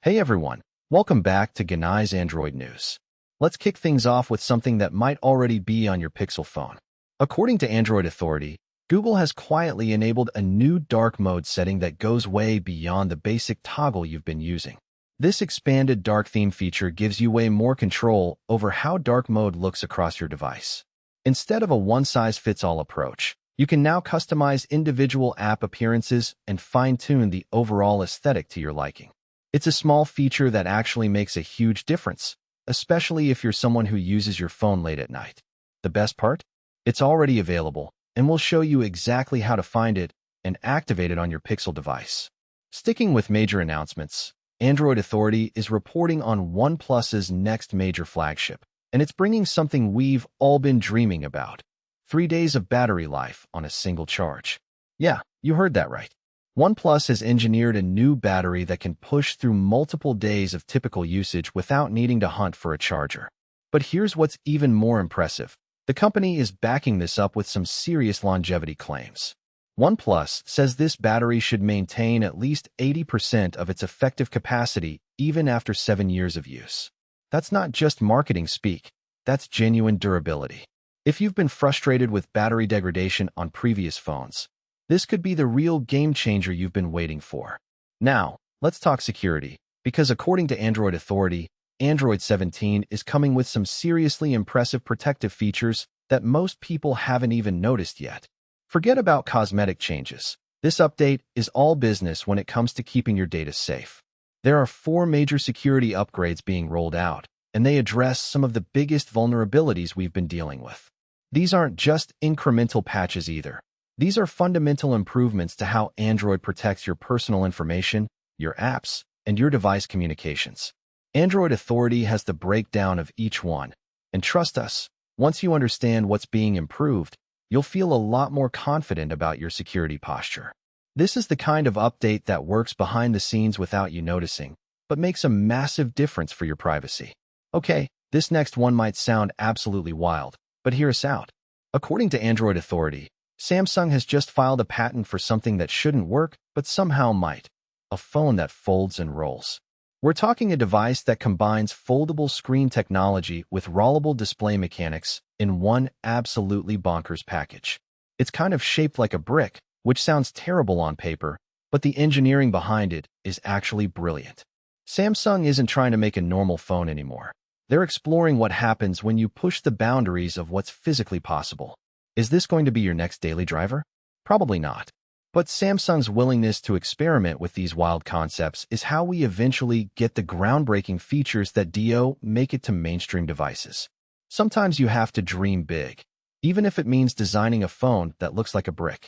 Hey everyone, welcome back to Genai's Android News. Let's kick things off with something that might already be on your Pixel phone. According to Android Authority, Google has quietly enabled a new dark mode setting that goes way beyond the basic toggle you've been using. This expanded dark theme feature gives you way more control over how dark mode looks across your device. Instead of a one-size-fits-all approach, you can now customize individual app appearances and fine-tune the overall aesthetic to your liking. It's a small feature that actually makes a huge difference, especially if you're someone who uses your phone late at night. The best part? It's already available, and we'll show you exactly how to find it and activate it on your Pixel device. Sticking with major announcements, Android Authority is reporting on OnePlus's next major flagship, and it's bringing something we've all been dreaming about: 3 days of battery life on a single charge. Yeah, you heard that right. OnePlus has engineered a new battery that can push through multiple days of typical usage without needing to hunt for a charger. But here's what's even more impressive. The company is backing this up with some serious longevity claims. OnePlus says this battery should maintain at least 80% of its effective capacity even after 7 years of use. That's not just marketing speak, that's genuine durability. If you've been frustrated with battery degradation on previous phones, this could be the real game changer you've been waiting for. Now, let's talk security, because according to Android Authority, Android 17 is coming with some seriously impressive protective features that most people haven't even noticed yet. Forget about cosmetic changes. This update is all business when it comes to keeping your data safe. There are 4 major security upgrades being rolled out, and they address some of the biggest vulnerabilities we've been dealing with. These aren't just incremental patches either. These are fundamental improvements to how Android protects your personal information, your apps, and your device communications. Android Authority has the breakdown of each one, and trust us, once you understand what's being improved, you'll feel a lot more confident about your security posture. This is the kind of update that works behind the scenes without you noticing, but makes a massive difference for your privacy. Okay, this next one might sound absolutely wild, but hear us out. According to Android Authority, Samsung has just filed a patent for something that shouldn't work, but somehow might: a phone that folds and rolls. We're talking a device that combines foldable screen technology with rollable display mechanics in one absolutely bonkers package. It's kind of shaped like a brick, which sounds terrible on paper, but the engineering behind it is actually brilliant. Samsung isn't trying to make a normal phone anymore. They're exploring what happens when you push the boundaries of what's physically possible. Is this going to be your next daily driver? Probably not. But Samsung's willingness to experiment with these wild concepts is how we eventually get the groundbreaking features that make it to mainstream devices. Sometimes you have to dream big, even if it means designing a phone that looks like a brick.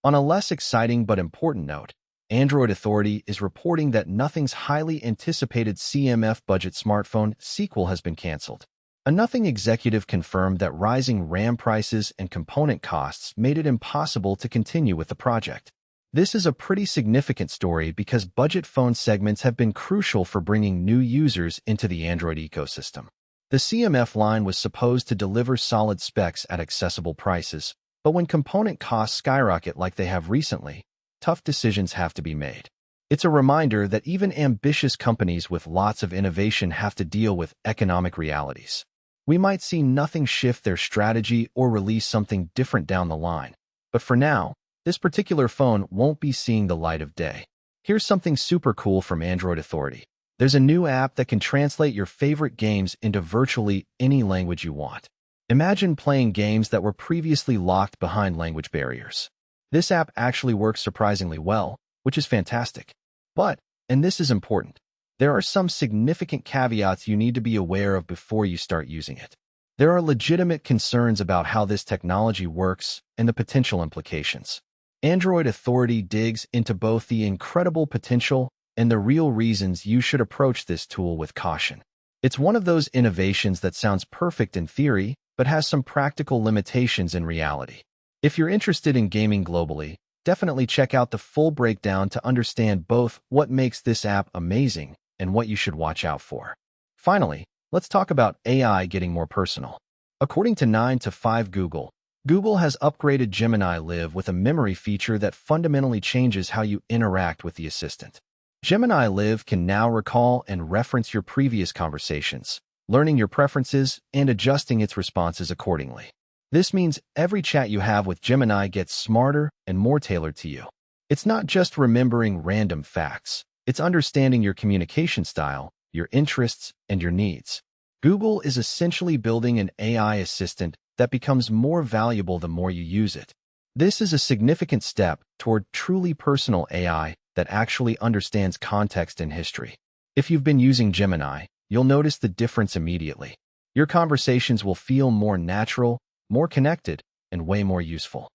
On a less exciting but important note, Android Authority is reporting that Nothing's highly anticipated CMF budget smartphone sequel has been canceled. A Nothing executive confirmed that rising RAM prices and component costs made it impossible to continue with the project. This is a pretty significant story because budget phone segments have been crucial for bringing new users into the Android ecosystem. The CMF line was supposed to deliver solid specs at accessible prices, but when component costs skyrocket like they have recently, tough decisions have to be made. It's a reminder that even ambitious companies with lots of innovation have to deal with economic realities. We might see Nothing shift their strategy or release something different down the line, but for now, this particular phone won't be seeing the light of day. Here's something super cool from Android Authority. There's a new app that can translate your favorite games into virtually any language you want. Imagine playing games that were previously locked behind language barriers. This app actually works surprisingly well, which is fantastic. But, and this is important, there are some significant caveats you need to be aware of before you start using it. There are legitimate concerns about how this technology works and the potential implications. Android Authority digs into both the incredible potential and the real reasons you should approach this tool with caution. It's one of those innovations that sounds perfect in theory, but has some practical limitations in reality. If you're interested in gaming globally, definitely check out the full breakdown to understand both what makes this app amazing and what you should watch out for. Finally, let's talk about AI getting more personal. According to 9 to 5 Google has upgraded Gemini Live with a memory feature that fundamentally changes how you interact with the assistant. Gemini Live can now recall and reference your previous conversations, learning your preferences and adjusting its responses accordingly. This means every chat you have with Gemini gets smarter and more tailored to you. It's not just remembering random facts. It's understanding your communication style, your interests, and your needs. Google is essentially building an AI assistant that becomes more valuable the more you use it. This is a significant step toward truly personal AI that actually understands context and history. If you've been using Gemini, you'll notice the difference immediately. Your conversations will feel more natural, more connected, and way more useful.